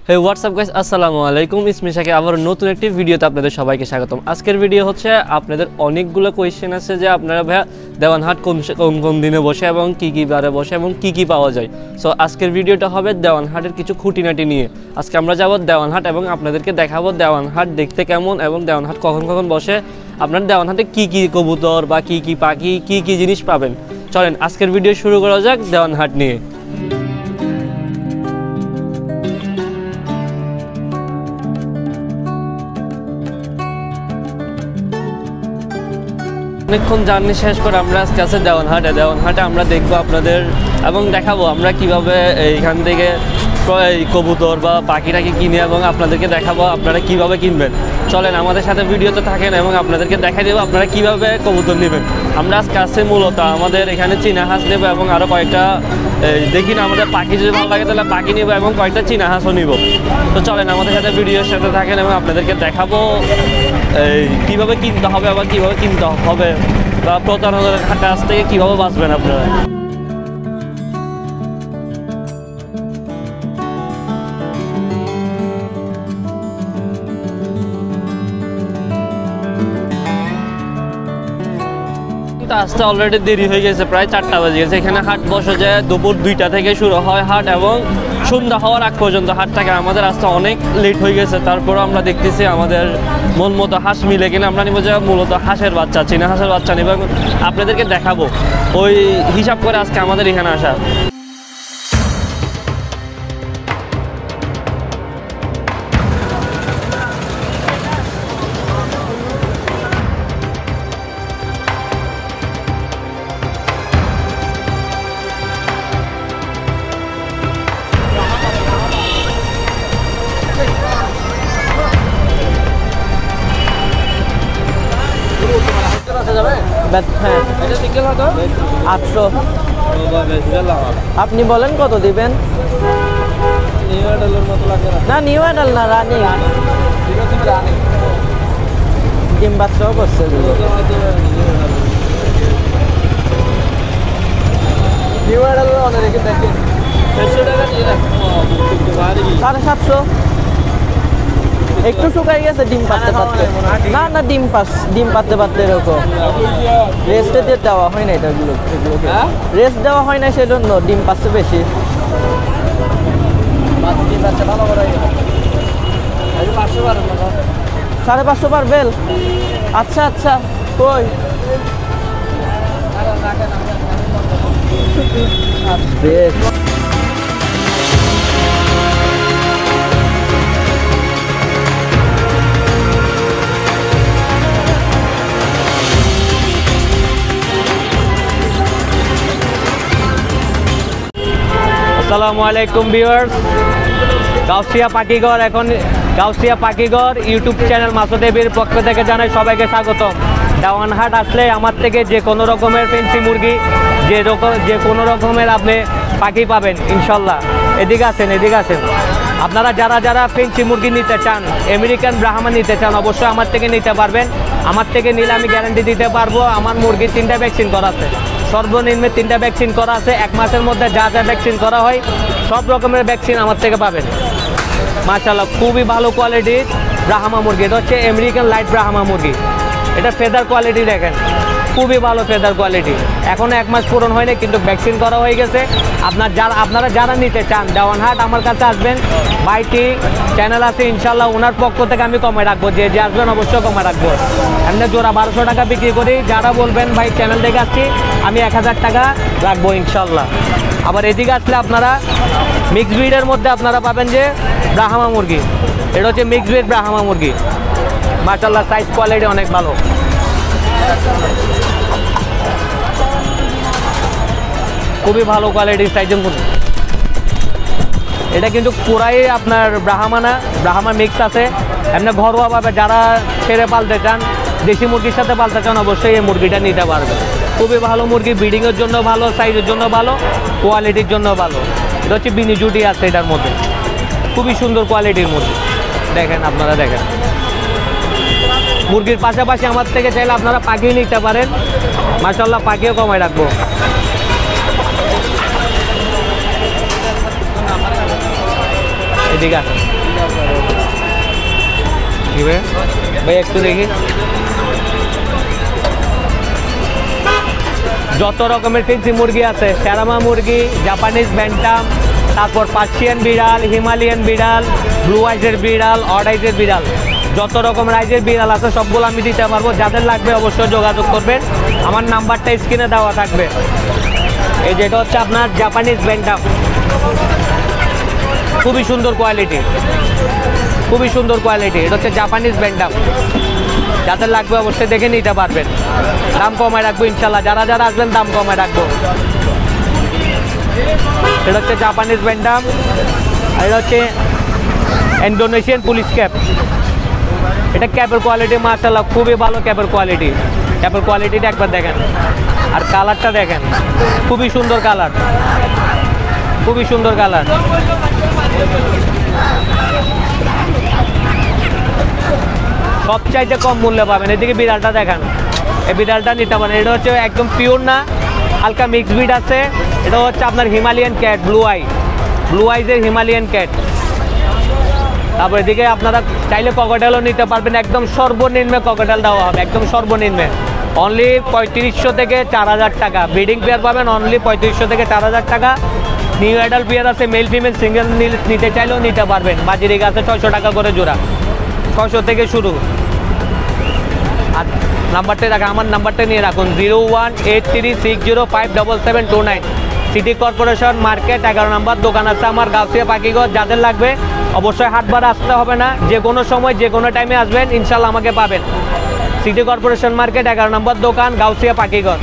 হে WhatsApp guys, আসসালামু আলাইকুম। ইসমিশাকে আবার নতুন একটি ভিডিওতে আপনাদের সবাইকে স্বাগতম। আজকের ভিডিও হচ্ছে আপনাদের অনেকগুলো কোয়েশ্চেন আছে যে আপনারা ভাইয়া দেওয়ানহাট কোন দিনে বসে এবং কী বারে বসে এবং কী পাওয়া যায়। সো আজকের ভিডিওটা হবে দেওয়ানহাটের কিছু খুঁটিনাটি নিয়ে। আজকে আমরা যাব দেওয়ানহাট এবং আপনাদেরকে দেখাবো দেওয়ানহাট দেখতে কেমন এবং দেওয়ানহাট কখন বসে, আপনার দেওয়ানহাটে কী কবুতর বা কী পাখি কী জিনিস পাবেন। চলেন আজকের ভিডিও শুরু করা যাক দেওয়ানহাট নিয়ে। অনেকক্ষণ জার্নি শেষ করে আমরা আজকে আছে দেওয়ানহাটে আমরা দেখবো আপনাদের এবং দেখাবো আমরা কিভাবে এইখান থেকে কবুতর বা পাখিটাকে কিনে এবং আপনাদেরকে দেখাবো আপনারা কিভাবে কিনবেন। চলেন আমাদের সাথে ভিডিওতে থাকেন এবং আপনাদেরকে দেখাই দেবো আপনারা কিভাবে কবুতর নেবেন। আমরা আজকে আসছে মূলত আমাদের এখানে চীনা হাঁস নেবো এবং আরও কয়েকটা দেখি না আমাদের পাখি যদি ভালো লাগে তাহলে পাখি নেবো এবং কয়েকটা চীনা হাঁসও নিব। তো চলেন আমাদের সাথে ভিডিওর সাথে থাকেন এবং আপনাদেরকে দেখাবো কীভাবে কিনতে হবে আবার কীভাবে কিনতে হবে বা প্রতারণার কাছ থেকে কীভাবে বাঁচবেন আপনারা। আসতে অলরেডি দেরি হয়ে গেছে, প্রায় 4টা বেজে গেছে। এখানে হাট বসে যায় দুপুর 2টা থেকে শুরু হয় হাট এবং সন্ধ্যা হওয়ার আগ পর্যন্ত হাট থাকে। আমাদের আসতে অনেক লেট হয়ে গেছে, তারপরও আমরা দেখতেছি আমাদের মন মতো হাঁস মিলে কিনা। আমরা নিব যে মূলত হাঁসের বাচ্চা, চীনা হাঁসের বাচ্চা নিব এবং আপনাদেরকে দেখাবো ওই হিসাব করে আজকে আমাদের এখানে আসা। হ্যাঁ 800। আপনি বলেন কত দিবেন? না নিউ অ্যাডাল না, রানিং। ডিম বাচ্চাও করছে। 750। একটু শুকাই গেছে ডিম পাততে না ডিম পাততে এরকম রেস্টে দেওয়া হয় না, এগুলোকে রেস্ট দেওয়া হয় না, সেজন্য ডিম পাচ্ছে বেশি। 550 পারবেন? আচ্ছা কই বেশ। আসসালামু আলাইকুম ভিউয়ার্স, গাউসিয়া পাখিঘর ইউটিউব চ্যানেল মাসুদ এবির পক্ষ থেকে জানাই সবাইকে স্বাগতম। দেওয়ানহাট আসলে আমার থেকে যে কোনো রকমের ফেন্সি মুরগি যে কোনো রকমের আপনি পাখি পাবেন ইনশাল্লাহ। এদিকে আসেন আপনারা যারা ফেন্সি মুরগি নিতে চান, আমেরিকান ব্রাহ্মা নিতে চান, অবশ্যই আমার থেকে নিতে পারবেন। আমার থেকে নিলে আমি গ্যারান্টি দিতে পারবো আমার মুরগির 3টা ভ্যাকসিন করা আছে, সর্বনিম্ন 3টা ভ্যাকসিন করা আছে। 1 মাসের মধ্যে যা ভ্যাকসিন করা হয় সব রকমের ভ্যাকসিন আমার থেকে পাবেন। মাশাআল্লাহ খুবই ভালো কোয়ালিটির ব্রাহ্মা মুরগি। এটা হচ্ছে আমেরিকান লাইট ব্রাহ্মা মুরগি। এটা ফেদার কোয়ালিটি দেখেন, খুবই ভালো ফেদার কোয়ালিটি। এখনও 1 মাস পূরণ হয়নি কিন্তু ভ্যাকসিন করা হয়ে গেছে। আপনারা যারা নিতে চান দেওয়ানহাট আমার কাছে আসবেন। ভাইটি চ্যানেল আছে ইনশাল্লাহ, ওনার পক্ষ থেকে আমি কমে রাখবো। যে আসবেন অবশ্যই কমে রাখবো। এমনি জোড়া 1200 টাকা বিক্রি করি। যারা বলবেন ভাই চ্যানেল থেকে আসছি, আমি 1000 টাকা রাখবো ইনশাল্লাহ। আবার এদিকে আসলে আপনারা মিক্স ব্রিডের মধ্যে আপনারা পাবেন যে ব্রাহ্মা মুরগি। এটা হচ্ছে মিক্স ব্রিড ব্রাহ্মা মুরগি। মাশাআল্লাহ সাইজ কোয়ালিটি অনেক ভালো। খুবই ভালো কোয়ালিটির সাইজের মুরগি। এটা কিন্তু পুরাই আপনার ব্রাহ্মা মিক্স আছে। এমনি ঘরোয়াভাবে যারা ছেড়ে পালতে চান, দেশি মুরগির সাথে পালতে চান, অবশ্যই এই মুরগিটা নিতে পারবেন। খুবই ভালো মুরগি, ব্রিডিংয়ের জন্য ভালো, সাইজের জন্য ভালো, কোয়ালিটির জন্য ভালো। এটা হচ্ছে বিনি জুটি আছে এটার মধ্যে, খুবই সুন্দর কোয়ালিটির মুরগি। দেখেন আপনারা দেখেন মুরগির পাশাপাশি আমার থেকে চাইলে আপনারা পাখি নিতে পারেন। মাশাআল্লাহ পাখিও কমায় রাখবো। এদিকে ভাই একটু দেখি, যত রকমের ফেন্সি মুরগি আছে, শ্যারামা মুরগি, জাপানিজ ব্যান্টাম, তারপর পার্সিয়ান বিড়াল, হিমালয়ান বিড়াল, ব্লু আইজের বিড়াল, অড আইজের বিড়াল, যত রকম রাইজের বিড়াল আছে সবগুলো আমি দিতে পারবো। যাদের লাগবে অবশ্যই যোগাযোগ করবেন, আমার নাম্বারটা স্ক্রিনে দেওয়া থাকবে। এই যেটা হচ্ছে আপনার জাপানিজ ব্যান্টাম, খুবই সুন্দর কোয়ালিটি, খুবই সুন্দর কোয়ালিটি। এটা হচ্ছে জাপানিজ ব্যান্টাম, যাদের লাগবে অবশ্যই দেখে নিতে পারবেন। দাম কমায় রাখবো ইনশাল্লাহ, যারা যারা আসবেন দাম কমায় রাখবো। এটা হচ্ছে জাপানিজ ব্যান্টাম, আর এটা হচ্ছে ইন্দোনেশিয়ান পুলিশ ক্যাপ। এটা ক্যাপের কোয়ালিটি মাশাআল্লাহ খুবই ভালো, ক্যাপের কোয়ালিটি, ক্যাপের কোয়ালিটিটা একবার দেখেন, আর কালারটা দেখেন, খুবই সুন্দর কালার, খুবই সুন্দর কালার। সবচাইতে কম মূল্যে পাবেন। এদিকে বিড়ালটা দেখান, এই বিড়ালটা নিতে পারেন। এটা হচ্ছে একদম পিওর না, হালকা মিক্স ব্রিড আছে। এটা হচ্ছে আপনার হিমালয়ান ক্যাট, ব্লু আইজের হিমালয়ান ক্যাট। তারপর এদিকে আপনারা চাইলে ককটেলও নিতে পারবেন, একদম সর্বনিম্নে ককটেল দেওয়া হবে, একদম সর্বনিম্নে অনলি 3500 থেকে 4000 টাকা। ব্রিডিং পেয়ার পাবেন অনলি 3500 থেকে 4000 টাকা। নিউ অ্যাডাল্ট পেয়ার আছে, মেল ফিমেল সিঙ্গেল নিতে চাইলেও নিতে পারবেন। বাজিরিক আছে 600 টাকা করে জোড়া, 600 থেকে শুরু। আর নাম্বারটা রাখা, আমার নাম্বারটা নিয়ে রাখুন 01836057729। সিটি কর্পোরেশন মার্কেট 11 নম্বর দোকান আছে আমার, গাউসিয়া পাখিঘর। যাদের লাগবে অবশ্যই হাটবার আসতে হবে না, যে কোনো সময় যে কোনো টাইমে আসবেন ইনশাল্লাহ আমাকে পাবেন। সিটি কর্পোরেশন মার্কেট 11 নম্বর দোকান, গাউসিয়া পাখিঘর।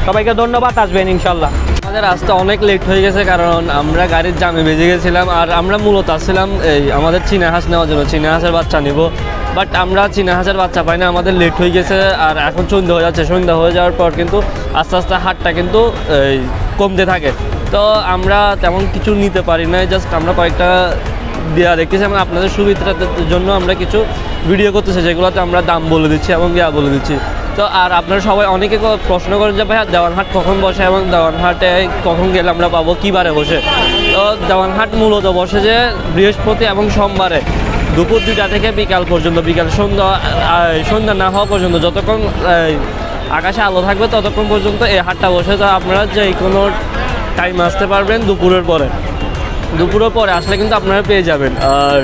সবাইকে ধন্যবাদ, আসবেন ইনশাল্লাহ। আমাদের আসতে অনেক লেট হয়ে গেছে, কারণ আমরা গাড়ির জামে বেজে গেছিলাম। আর আমরা মূলত আসছিলাম এই আমাদের চীনা হাঁস নেওয়ার জন্য, চীনা হাঁসের বাচ্চা নিব, বাট আমরা চীনা হাঁসের বাচ্চা পাই না, আমাদের লেট হয়ে গেছে। আর এখন সন্ধ্যা হয়ে যাচ্ছে, সন্ধ্যা হয়ে যাওয়ার পর কিন্তু আস্তে আস্তে হাটটা কিন্তু কমতে থাকে। তো আমরা তেমন কিছু নিতে পারি না, জাস্ট আমরা কয়েকটা দেওয়া দেখতেছি এবং আপনাদের সুবিধার জন্য আমরা কিছু ভিডিও করতেছি, যেগুলোতে আমরা দাম বলে দিচ্ছি এবং বলে দিচ্ছি। তো আর আপনারা সবাই অনেকে প্রশ্ন করেন যে ভাইয়া দেওয়ানহাট কখন বসে এবং দেওয়ানহাটে কখন গেলে আমরা পাবো, কী বারে বসে। তো দেওয়ানহাট মূলত বসে যে বৃহস্পতি এবং সোমবারে দুপুর 2টা থেকে বিকাল পর্যন্ত, বিকাল সন্ধ্যা না হওয়া পর্যন্ত, যতক্ষণ আকাশে আলো থাকবে ততক্ষণ পর্যন্ত এই হাটটা বসে। তো আপনারা যে কোনো টাইম আসতে পারবেন দুপুরের পরে আসলে কিন্তু আপনারা পেয়ে যাবেন। আর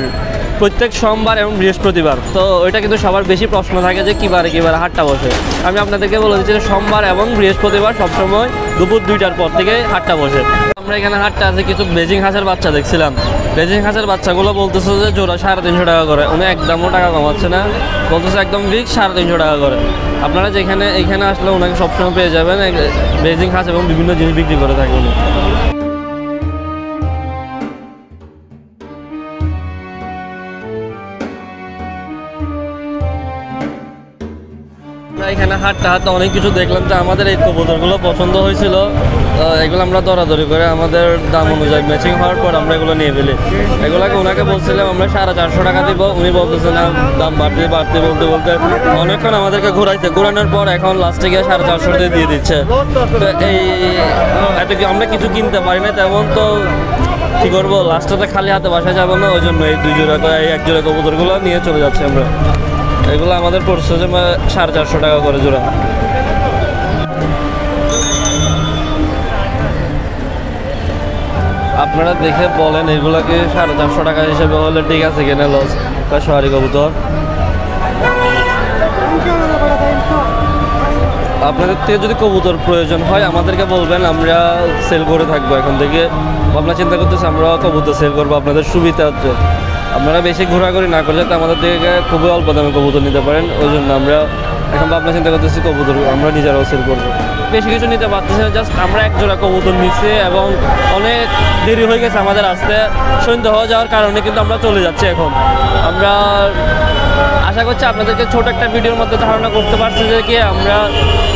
প্রত্যেক সোমবার এবং বৃহস্পতিবার, তো ওইটা কিন্তু সবার বেশি প্রশ্ন থাকে যে কীবারে হাটটা বসে। আমি আপনাদেরকে বলে দিচ্ছি যে সোমবার এবং বৃহস্পতিবার সবসময় দুপুর 2টার পর থেকে হাটটা বসে। আমরা এখানে হাটটা আছে, কিছু বেজিং হাঁসের বাচ্চা দেখছিলাম। বেজিং হাঁসের বাচ্চাগুলো বলতেছে যে জোড়া 350 টাকা করে, উনি একদমও টাকা কমাচ্ছে না, বলতেছে একদম ফিক্স 350 টাকা করে। আপনারা যেখানে এইখানে আসলে ওনাকে সবসময় পেয়ে যাবেন, বেজিং হাঁস এবং বিভিন্ন জিনিস বিক্রি করে থাকে উনি। এখানে হাটটা অনেক কিছু দেখলাম, তো আমাদের এই কবুতরগুলো পছন্দ হয়েছিল, এগুলো আমরা দরাদরি করে আমাদের দাম অনুযায়ী ম্যাচিং হওয়ার পর আমরা এগুলো নিয়ে ফেলি। এগুলোকে ওনাকে বলছিলাম আমরা 450 টাকা দিব, উনি বলতেছে না, দাম বাড়তে বলতে অনেকক্ষণ আমাদেরকে ঘোরানোর পর এখন লাস্টে গিয়ে 450 দিয়ে দিচ্ছে। তো এই এত কি আমরা কিছু কিনতে পারি না তেমন, তো কী করবো, লাস্টে খালি হাতে বাসায় যাবো না, ওই জন্য এই 2 জোড়া এই 1 জোড়া কবুতরগুলো নিয়ে চলে যাচ্ছি আমরা। এগুলো আমাদের পড়ছে যে 450 টাকা করে জোড়া। আপনারা দেখে বলেন এগুলোকে 450 টাকা হিসেবে হলে ঠিক আছে কিনা, লস বা সরি কবুতর। আপনাদের থেকে যদি কবুতর প্রয়োজন হয় আমাদেরকে বলবেন, আমরা সেল করে থাকবো। এখন থেকে আপনারা চিন্তা করতেছে আমরা কবুতর সেল করবো, আপনাদের সুবিধা হচ্ছে আপনারা বেশি ঘোরাঘুরি না করে যাতে আমাদের থেকে খুবই অল্প দামে কবুতর নিতে পারেন। ওই জন্য আমরা এখন ভাবনা চিন্তা করতেছি কবুতর আমরা নিজেরাও সেল করবো। বেশি কিছু নিতে পারতেছি না, জাস্ট আমরা 1 জোড়া কবুতর নিচ্ছি এবং অনেক দেরি হয়ে গেছে আমাদের আসতে, সন্ধ্যা হয়ে যাওয়ার কারণে কিন্তু আমরা চলে যাচ্ছি। এখন আমরা আশা করছি আপনাদেরকে ছোট একটা ভিডিওর মধ্যে ধারণা করতে পারছি যে কি আমরা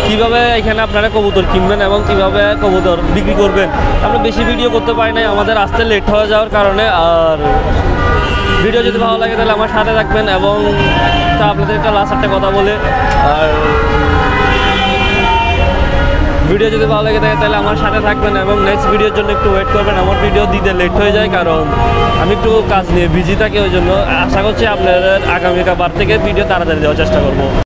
কীভাবে এখানে আপনারা কবুতর কিনবেন এবং কীভাবে কবুতর বিক্রি করবেন। আমরা বেশি ভিডিও করতে পারি নাই আমাদের আসতে লেট হয়ে যাওয়ার কারণে। আর ভিডিও যদি ভালো লাগে তাহলে আমার সাথে থাকবেন এবং তা আপনাদের একটা লাস্ট একটা কথা বলে, আর ভিডিও যদি ভালো লাগে থাকে তাহলে আমার সাথে থাকবেন এবং নেক্সট ভিডিওর জন্য একটু ওয়েট করবেন। আমার ভিডিও দিতে লেট হয়ে যায় কারণ আমি একটু কাজ নিয়ে বিজি থাকি, ওই জন্য আশা করছি আপনাদের আগামীকাল বার থেকে ভিডিও তাড়াতাড়ি দেওয়ার চেষ্টা করবো।